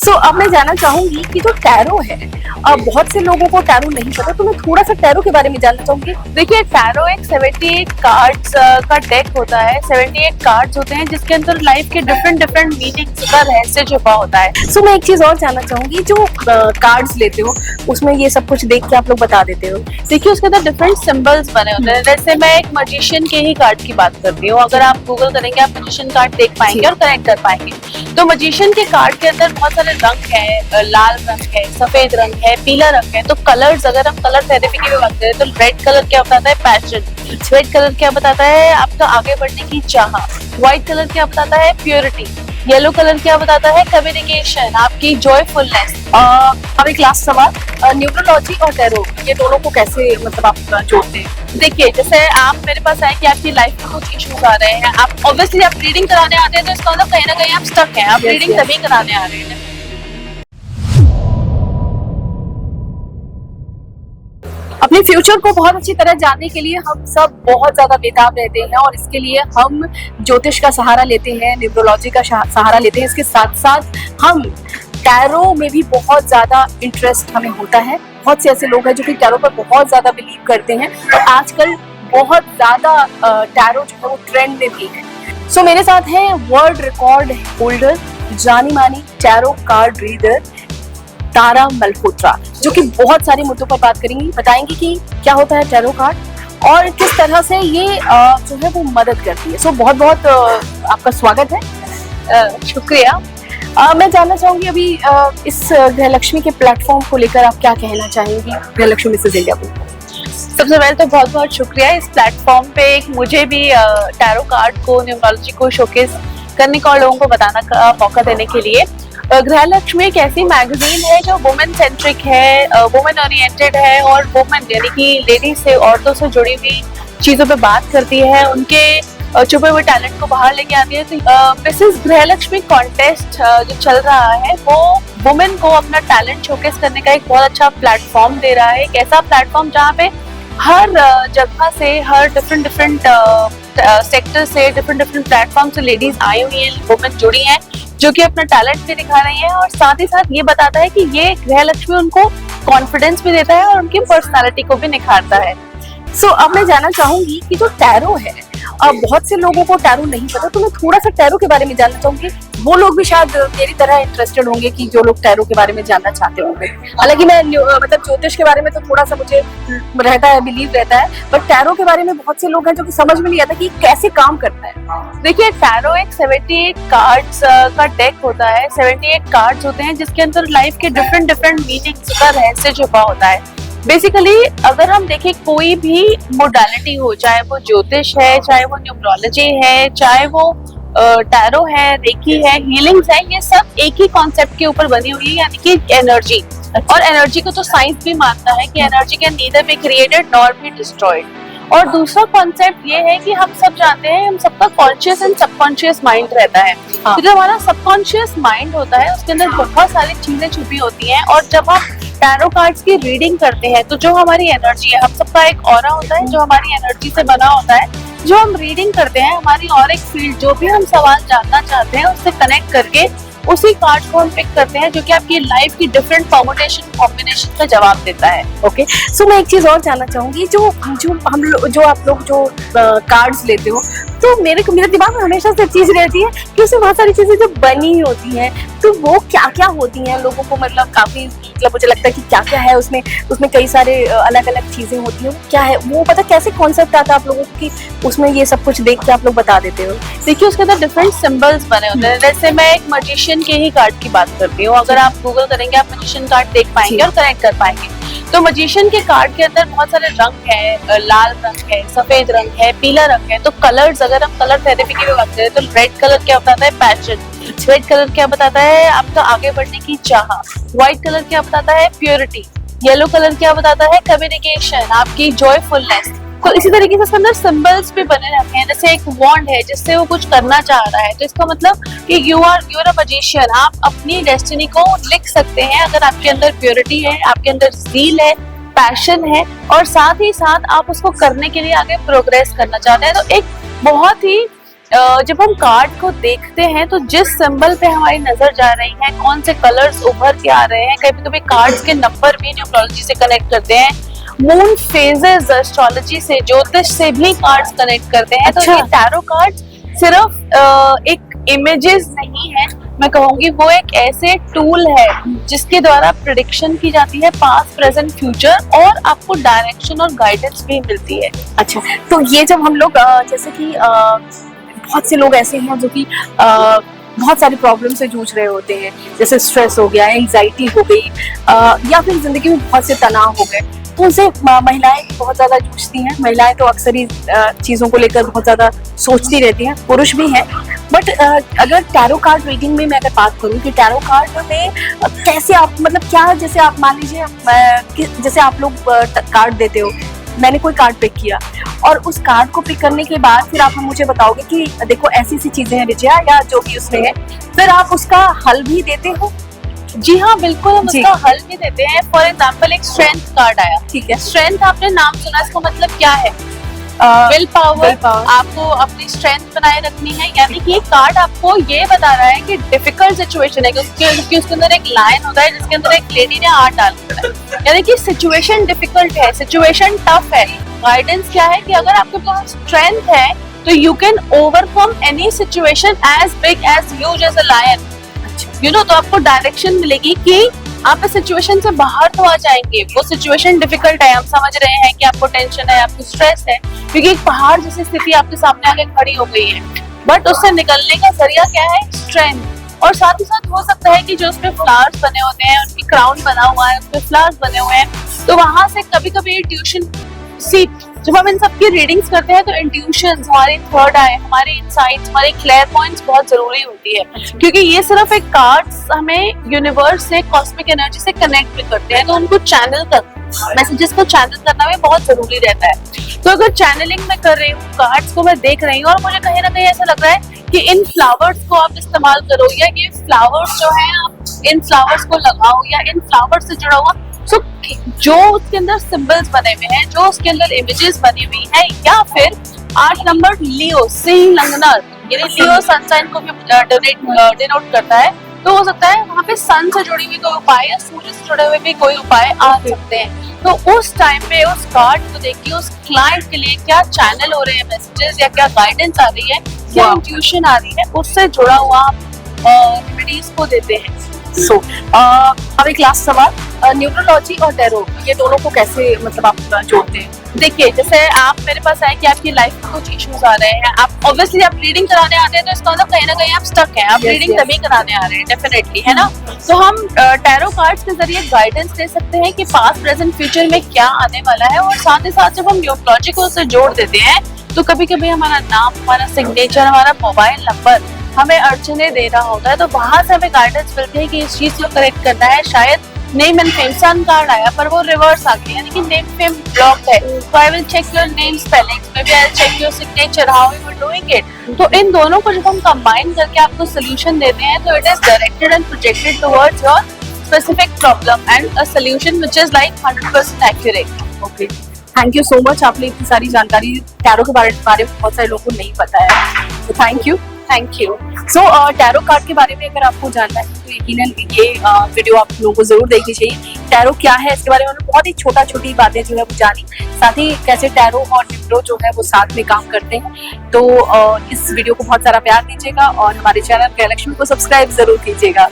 अब मैं जानना चाहूंगी कि जो टैरो है, बहुत से लोगों को टैरो नहीं पता, तो मैं थोड़ा सा टैरो के बारे में जानना चाहूंगी। देखिए, टैरो एक 78 कार्ड्स का डेक होता है। 78 कार्ड्स होते हैं जिसके अंदर लाइफ के डिफरेंट मीनिंग्स का रहस्य छुपा होता है। मैं एक चीज और जानना चाहूंगी, जो कार्ड्स लेते हो उसमें ये सब कुछ देख के आप लोग बता देते हो। देखिए, उसके अंदर डिफरेंट सिंबल्स बने होते हैं। जैसे मैं एक मजिशियन के ही कार्ड की बात करती हूँ। अगर आप गूगल करेंगे आप मजिशियन कार्ड देख पाएंगे और कनेक्ट कर पाएंगे। तो मजिशियन के कार्ड के अंदर बहुत सारे रंग है, लाल रंग है, सफेद रंग है, पीला रंग है। तो कलर्स, अगर हम कलर थेरेपी की बात करें तो रेड कलर क्या बताता है? पैशन। रेड कलर क्या बताता है? आपका आगे बढ़ने की चाह। व्हाइट कलर क्या बताता है? प्योरिटी। येलो कलर क्या बताता है? कम्युनिकेशन, आपकी जॉयफुलनेस। अब एक लास्ट सवाल, न्यूमरोलॉजी और टैरो ये दोनों को कैसे मतलब आप जोड़ते हैं? देखिए, जैसे आप मेरे पास आए कि आपकी लाइफ में कुछ इश्यूज आ रहे हैं, आप ऑब्वियसली आप रीडिंग कराने आते हैं तो इसका मतलब कहीं ना कहीं आप स्टक हैं। आप रीडिंग तभी कराने आ रहे हैं। अपने फ्यूचर को बहुत अच्छी तरह जानने के लिए हम सब बहुत ज्यादा बेताब रहते हैं, और इसके लिए हम ज्योतिष का सहारा लेते हैं, न्यूमरोलॉजी का सहारा लेते हैं। इसके साथ साथ हम टैरो में भी बहुत ज्यादा इंटरेस्ट हमें होता है। बहुत से ऐसे लोग हैं जो कि टैरो पर बहुत ज्यादा बिलीव करते हैं, और आजकल बहुत ज्यादा टैरो जो है वो ट्रेंड में भी है। मेरे साथ है वर्ल्ड रिकॉर्ड होल्डर, जानी मानी टैरो कार्ड रीडर तारा मल्होत्रा, जो कि बहुत सारे मुद्दों पर बात करेंगी, बताएंगी कि क्या होता है टैरो कार्ड और किस तरह से ये जो है वो मदद करती है। बहुत बहुत आपका स्वागत है। शुक्रिया। मैं जानना चाहूंगी अभी इस गृहलक्ष्मी के प्लेटफॉर्म को लेकर आप क्या कहना चाहेंगी गृहलक्ष्मी मिसेस इंडिया को? सबसे पहले तो बहुत बहुत शुक्रिया इस प्लेटफॉर्म पे मुझे भी टैरो कार्ड को, न्यूमरोलॉजी को शोकेस करने का और लोगों को बताना का मौका देने के लिए। गृहलक्ष्मी एक ऐसी मैगजीन है जो वुमेन सेंट्रिक है, वुमेन ओरिएंटेड है, और वुमेन यानी कि लेडीज से, औरतों से जुड़ी हुई चीजों पे बात करती है, उनके छुपे हुए टैलेंट को बाहर लेके आती है। तो मिसेस गृहलक्ष्मी कॉन्टेस्ट जो चल रहा है वो वुमेन को अपना टैलेंट शोकेस करने का एक बहुत अच्छा प्लेटफॉर्म दे रहा है। एक ऐसा प्लेटफॉर्म जहाँ पे हर जगह से, हर डिफरेंट सेक्टर से, डिफरेंट प्लेटफॉर्म से लेडीज आई हुई हैं, वुमेन जुड़ी हैं, जो कि अपना टैलेंट भी दिखा रही हैं, और साथ ही साथ ये बताता है कि ये गृहलक्ष्मी उनको कॉन्फिडेंस भी देता है और उनकी पर्सनालिटी को भी निखारता है। अब मैं जानना चाहूंगी कि जो टैरो है, बहुत से लोगों को टैरो नहीं पता, तो मैं थोड़ा सा टैरो के बारे में जानना चाहूंगी। वो लोग भी शायद मेरी तरह इंटरेस्टेड होंगे कि जो लोग टैरो के बारे में जानना चाहते होंगे। हालांकि मैं मतलब ज्योतिष के बारे में तो थोड़ा सा मुझे रहता है, बिलीव रहता है, बट टैरो के बारे में बहुत से लोग हैं जो कि समझ में नहीं आता कि कैसे काम करता है। देखिए, टैरो एक 78 कार्ड्स का डेक होता है। 78 कार्ड्स होते हैं जिसके अंदर लाइफ के डिफरेंट मीनिंग्स का रहस्य छुपा होता है। बेसिकली अगर हम देखें कोई भी मोडालिटी हो, चाहे वो ज्योतिष है, चाहे वो न्यूमरोलॉजी है, चाहे वो टैरो है, रेकी है, हीलिंग्स है, ये सब एक ही कॉन्सेप्ट के ऊपर बनी हुई है, यानी कि एनर्जी। और एनर्जी को तो साइंस भी मानता है कि energy can neither be created nor be destroyed. और दूसरा कॉन्सेप्ट ये है कि हम सब जानते हैं हम सबका कॉन्शियस एंड सबकॉन्शियस माइंड रहता है। तो जो हमारा सबकॉन्शियस माइंड होता है उसके अंदर बहुत सारी चीजें छुपी होती हैं, और जब हम टैरो कार्ड्स की रीडिंग करते हैं तो जो हमारी एनर्जी है, हम सबका एक ऑरा होता है जो हमारी एनर्जी से बना होता है, जो हम रीडिंग करते हैं हमारी और एक फील्ड, जो भी हम सवाल जानना चाहते हैं उससे कनेक्ट करके उसी कार्ड को हम पिक करते हैं, जो कि आपकी लाइफ की डिफरेंट परमुटेशन कॉम्बिनेशन का जवाब देता है। ओके, मैं एक चीज और जानना चाहूंगी, जो आप लोग जो कार्ड्स लेते हो, तो मेरे दिमाग में हमेशा से चीज रहती है कि उसमें बहुत सारी चीजें जो बनी होती हैं, तो वो क्या क्या होती हैं? लोगों को मतलब काफी मुझे लगता है कि क्या क्या है उसमें कई सारे अलग अलग चीजें होती हैं। क्या है वो पता कैसे कॉन्सेप्ट आता है आप लोगों की उसमें ये सब कुछ देख के आप लोग बता देते हो? देखिए, उसके अंदर डिफरेंट सिंबल्स बने होते हैं। जैसे मैं एक मजिशियन के ही कार्ड की बात करती हूँ। अगर आप गूगल करेंगे आप मजिशियन कार्ड देख पाएंगे और कनेक्ट कर पाएंगे। तो मजिशियन के कार्ड के अंदर बहुत सारे रंग है, लाल रंग है, सफेद रंग है, पीला रंग है। तो कलर्स, अगर हम कलर थेरेपी की बात करें तो रेड कलर क्या बताता है? पैशन। रेड कलर क्या बताता है? आपका आगे बढ़ने की चाह। व्हाइट कलर क्या बताता है? प्योरिटी। येलो कलर क्या बताता है? कम्युनिकेशन, आपकी जॉयफुलनेस। तो इसी तरीके से उसके अंदर सिंबल्स भी बने रहते हैं। जैसे एक वॉन्ड है जिससे वो कुछ करना चाह रहा है, तो इसका मतलब कि यू आर अ मजिशियन, आप अपनी डेस्टिनी को लिख सकते हैं अगर आपके अंदर प्योरिटी है, आपके अंदर ज़ील है, पैशन है, और साथ ही साथ आप उसको करने के लिए आगे प्रोग्रेस करना चाहते हैं। तो एक बहुत ही जब हम कार्ड को देखते हैं तो जिस सिंबल पे हमारी नजर जा रही है, कौन से कलर्स उभर के आ रहे हैं, कभी कभी कार्ड्स के नंबर भी न्यूमरोलॉजी से कनेक्ट करते हैं, मून फेजेस एस्ट्रोलॉजी से, ज्योतिष से भी कार्ड्स कनेक्ट करते हैं। अच्छा। तो ये टैरो कार्ड सिर्फ एक इमेजेस नहीं है, मैं कहूंगी वो एक ऐसे टूल है जिसके द्वारा प्रिडिक्शन की जाती है पास्ट प्रेजेंट फ्यूचर, और आपको डायरेक्शन और गाइडेंस भी मिलती है। अच्छा, तो ये जब हम लोग जैसे कि बहुत से लोग ऐसे हैं जो कि बहुत सारी प्रॉब्लम से जूझ रहे होते हैं, जैसे स्ट्रेस हो गया, एंजाइटी हो गई, या फिर जिंदगी में बहुत से तनाव हो गए, तो उनसे महिलाएं बहुत ज्यादा जूझती हैं। महिलाएं तो अक्सर ही चीजों को लेकर बहुत ज्यादा सोचती रहती हैं, पुरुष भी हैं। बट अगर टैरो कार्ड रीडिंग में मैं अगर बात करूं कि टैरो कार्ड में कैसे आप, मतलब क्या, जैसे आप मान लीजिए जैसे आप लोग कार्ड देते हो, मैंने कोई कार्ड पिक किया और उस कार्ड को पिक करने के बाद फिर आप मुझे बताओगे कि देखो ऐसी सी चीजें हैं विजया, या जो भी उसमें है, फिर आप उसका हल भी देते हो? जी हाँ, बिल्कुल, हम उसका हल भी देते हैं। फॉर एग्जाम्पल एक स्ट्रेंथ कार्ड आया, ठीक है। स्ट्रेंथ आपने नाम सुना, इसका मतलब क्या है? Will power. आपको अपनी स्ट्रेंथ बनाए रखनी है, यानी कि ये कार्ड आपको ये बता रहा है कि डिफिकल्ट सिचुएशन है, क्योंकि उसके अंदर एक लाइन होता है जिसके अंदर एक लेडी ने हाथ डाल दिया है, यानी कि सिचुएशन डिफिकल्ट है, सिचुएशन टफ है। गाइडेंस क्या है कि अगर आपके पास स्ट्रेंथ है तो you can overcome any situation as big as huge as a lion, you know. तो आपको डायरेक्शन मिलेगी कि आप इस सिचुएशन से बाहर तो आ जाएंगे। वो सिचुएशन डिफिकल्ट है, हम समझ रहे हैं कि आपको टेंशन है, आपको स्ट्रेस है, क्योंकि एक पहाड़ जैसी स्थिति आपके सामने आके खड़ी हो गई है, बट उससे निकलने का जरिया क्या है? स्ट्रेंथ। और साथ ही साथ हो सकता है कि जो उसमें फ्लावर्स बने होते हैं, उनकी क्राउन बना हुआ है, उसमें फ्लावर्स बने हुए हैं, तो वहां से कभी कभी इंट्यूशन जब हम इन सबकी रीडिंग्स करते हैं तो इंट्यूशंस, हमारी थर्ड आई, हमारे इनसाइट्स, हमारी क्लियर पॉइंट्स बहुत जरूरी होती है, क्योंकि ये सिर्फ एक कार्ड्स हमें यूनिवर्स से, कॉस्मिक एनर्जी से कनेक्ट भी करते हैं, तो उनको चैनल कर, मैसेजेस को चैनल करना भी बहुत जरूरी रहता है। तो अगर चैनलिंग में कर रही हूँ, कार्ड्स को मैं देख रही हूँ और मुझे कहीं ना कहीं ऐसा लग रहा है कि इन फ्लावर्स को आप इस्तेमाल करो, या ये फ्लावर्स जो है आप इन फ्लावर्स को लगाओ, या इन फ्लावर्स से जुड़ा हुआ जो उसके अंदर सिंबल्स बने हुए हैं, जो उसके अंदर इमेजेस बनी हुई है, या फिर 8 नंबर लियो, सिंह लग्नर, यानी लियो सनसाइन को भी डिनोट करता है। तो हो सकता है वहाँ पे सन से जुड़ी हुई कोई उपाय या सूर्य से जुड़े हुए भी कोई उपाय आ सकते हैं। तो उस टाइम पे उस कार्ड को देखिए उस क्लाइंट के लिए क्या चैनल हो रहे हैं मैसेजेस, या क्या गाइडेंस आ रही है, क्या इंट्यूशन आ रही है, उससे जुड़ा हुआ रेमेडीज को देते हैं। सो अब एक लास्ट सवाल, न्यूमरोलॉजी और टैरो ये दोनों को कैसे, मतलब आप जोड़ते हैं? देखिए, जैसे आप मेरे पास आए कि आपकी लाइफ में कुछ इश्यूज आ रहे हैं, आप ऑब्वियसली आप रीडिंग कराने आते हैं, तो इसका मतलब कहीं ना कहीं आप स्टक हैं, आप रीडिंग तभी कराने आ रहे हैं, डेफिनेटली, है ना। तो हम टैरो कार्ड्स के जरिए गाइडेंस दे सकते हैं कि पास्ट प्रेजेंट फ्यूचर में क्या आने वाला है, और साथ ही साथ जब हम न्यूमरोलॉजी को उससे जोड़ देते हैं तो कभी कभी हमारा नाम, हमारा सिग्नेचर, हमारा मोबाइल नंबर हमें अड़चने दे रहा होता है, तो वहां से हमें गाइडेंस मिलती है कि इस चीज को करेक्ट करना है। शायद name and fame sun card आया पर वो रिवर्स आ गया, यानी कि नेम फेम ब्लॉक है, तो I will check your name spellings, maybe I will check your signature, how you are doing it. तो इन दोनों को जब हम कंबाइन करके आपको सोल्यूशन देते हैं तो it is directed and projected towards your specific problem and a solution which is like 100% accurate. Okay, thank you so much, आपने इतनी सारी जानकारी टैरो के बारे में बहुत सारे लोगों को नहीं पता है, तो thank you. Thank you. So tarot card के बारे में अगर आपको जानना है तो यकीनन ये वीडियो आप लोगों को जरूर देखनी चाहिए। टैरो क्या है इसके बारे में उन्होंने बहुत ही छोटी बातें जो है वो जानी, साथ ही कैसे टैरो और न्यूमरो जो है वो साथ में काम करते हैं। तो इस वीडियो को बहुत सारा प्यार दीजिएगा और हमारे चैनल गृहलक्ष्मी को सब्सक्राइब जरूर कीजिएगा।